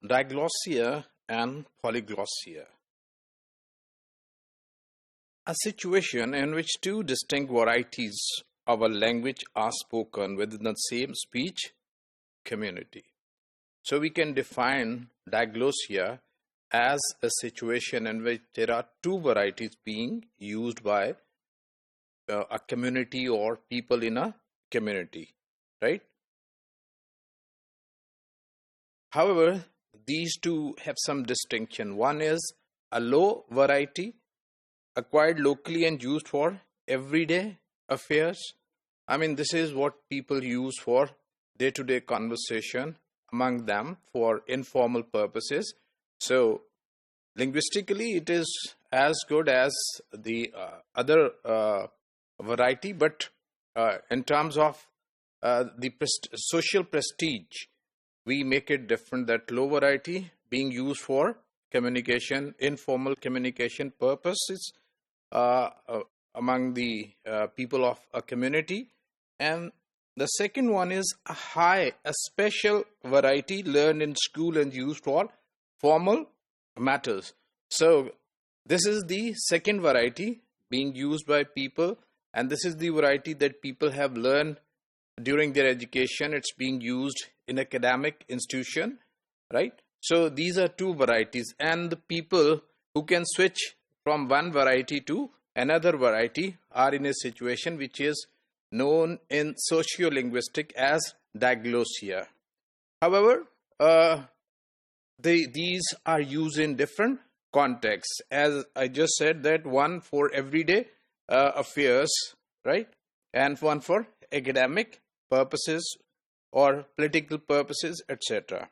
Diglossia and polyglossia. A situation in which two distinct varieties of a language are spoken within the same speech community. So we can define diglossia as a situation in which there are two varieties being used by a community or people in a community, right? However, these two have some distinction. One is a low variety acquired locally and used for everyday affairs. I mean, this is what people use for day-to-day conversation among them for informal purposes. So, linguistically, it is as good as the other variety, but in terms of the social prestige, we make it different, that low variety being used for communication, informal communication purposes among the people of a community. And the second one is a special variety learned in school and used for formal matters. So this is the second variety being used by people, and this is the variety that people have learned during their education. It's being used in academic institution, right? So these are two varieties, and the people who can switch from one variety to another variety are in a situation which is known in sociolinguistics as diglossia. However, these are used in different contexts. As I just said, that one for everyday affairs, right? And one for academic purposes or political purposes, etc.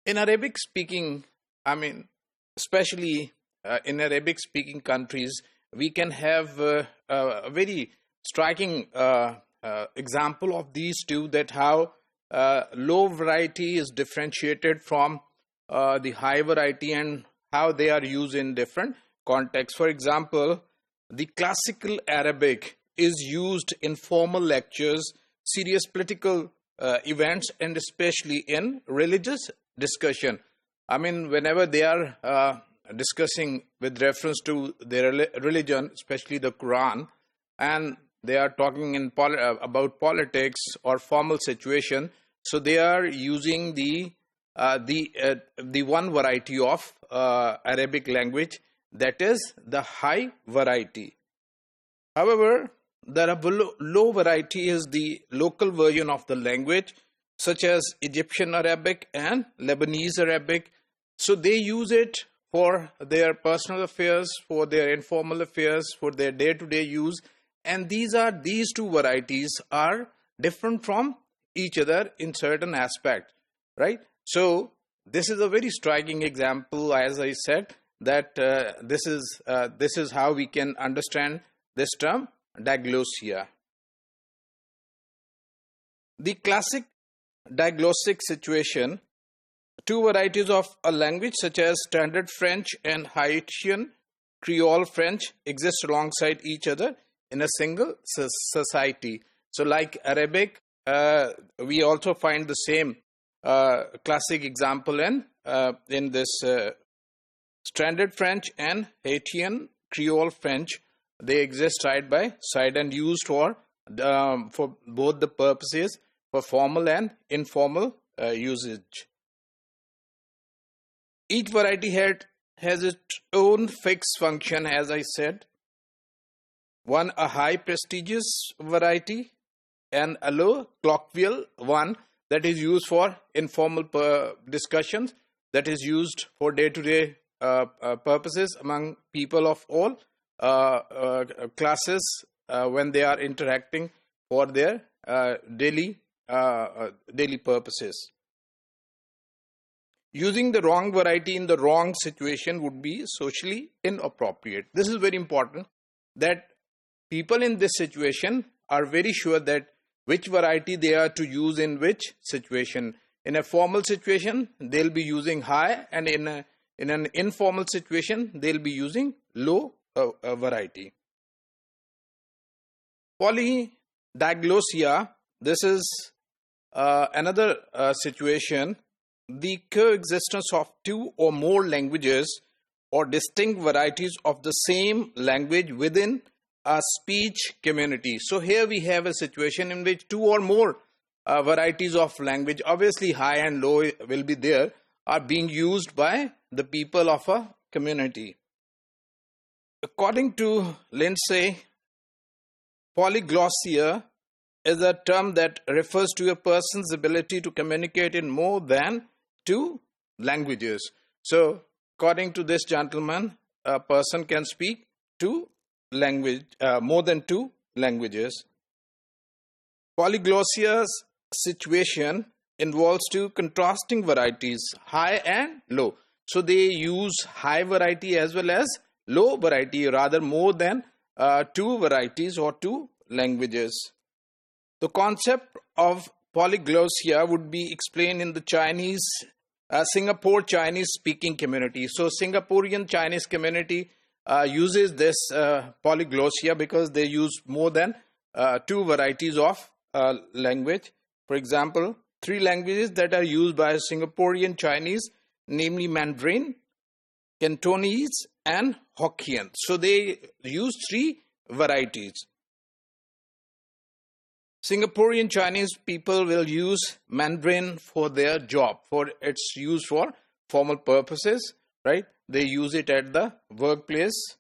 In Arabic speaking, especially in Arabic speaking countries, we can have a very striking example of these two, that how low variety is differentiated from the high variety and how they are used in different contexts. For example, the classical Arabic is used in formal lectures, serious political events, and especially in religious discussion. I mean, whenever they are discussing with reference to their religion, especially the Quran, and they are talking about politics or formal situation, so they are using the one variety of Arabic language, that is the high variety. However, the low variety is the local version of the language, such as Egyptian Arabic and Lebanese Arabic. So they use it for their personal affairs, for their informal affairs, for their day-to-day use. And these two varieties are different from each other in certain aspect, right? So this is a very striking example, as I said, that this is how we can understand this term diglossia. The classic diglossic situation, two varieties of a language such as Standard French and Haitian Creole French exist alongside each other in a single society. So like Arabic, we also find the same classic example in this Standard French and Haitian Creole French. They exist side by side and used for both the purposes, for formal and informal usage. Each variety has its own fixed function, as I said. One, a high prestigious variety, and a low colloquial one that is used for informal discussions, that is used for day-to-day purposes among people of all classes when they are interacting for their daily purposes. Using the wrong variety in the wrong situation would be socially inappropriate. This is very important, that people in this situation are very sure that which variety they are to use in which situation. In a formal situation, they'll be using high, and in an informal situation, they'll be using low variety. Polyglossia, this is another situation, the coexistence of two or more languages or distinct varieties of the same language within a speech community. So here we have a situation in which two or more varieties of language, obviously high and low will be there, are being used by the people of a community. According to Lindsay, polyglossia is a term that refers to a person's ability to communicate in more than two languages. So, according to this gentleman, a person can speak more than two languages. Polyglossia's situation involves two contrasting varieties, high and low. So, they use high variety as well as low variety, rather more than two varieties or two languages. The concept of polyglossia would be explained in the Singapore Chinese speaking community. So Singaporean Chinese community uses this polyglossia because they use more than two varieties of language. For example, three languages that are used by Singaporean Chinese, namely Mandarin, Cantonese and Hokkien. So they use three varieties. Singaporean Chinese people will use Mandarin for their job, for its use for formal purposes, right? They use it at the workplace.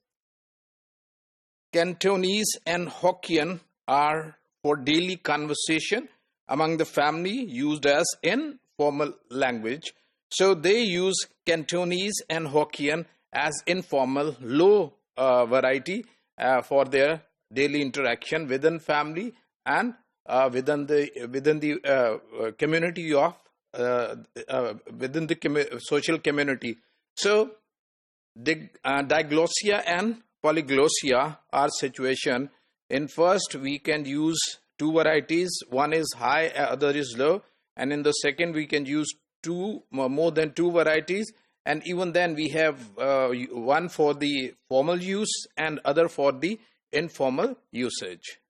Cantonese and Hokkien are for daily conversation among the family, used as informal language. So they use Cantonese and Hokkien as informal, low variety for their daily interaction within family and within the community of within the social community. So diglossia and polyglossia are situation. In first, we can use two varieties. One is high, other is low, and in the second, we can use more than two varieties. And even then, we have one for the formal use and other for the informal usage.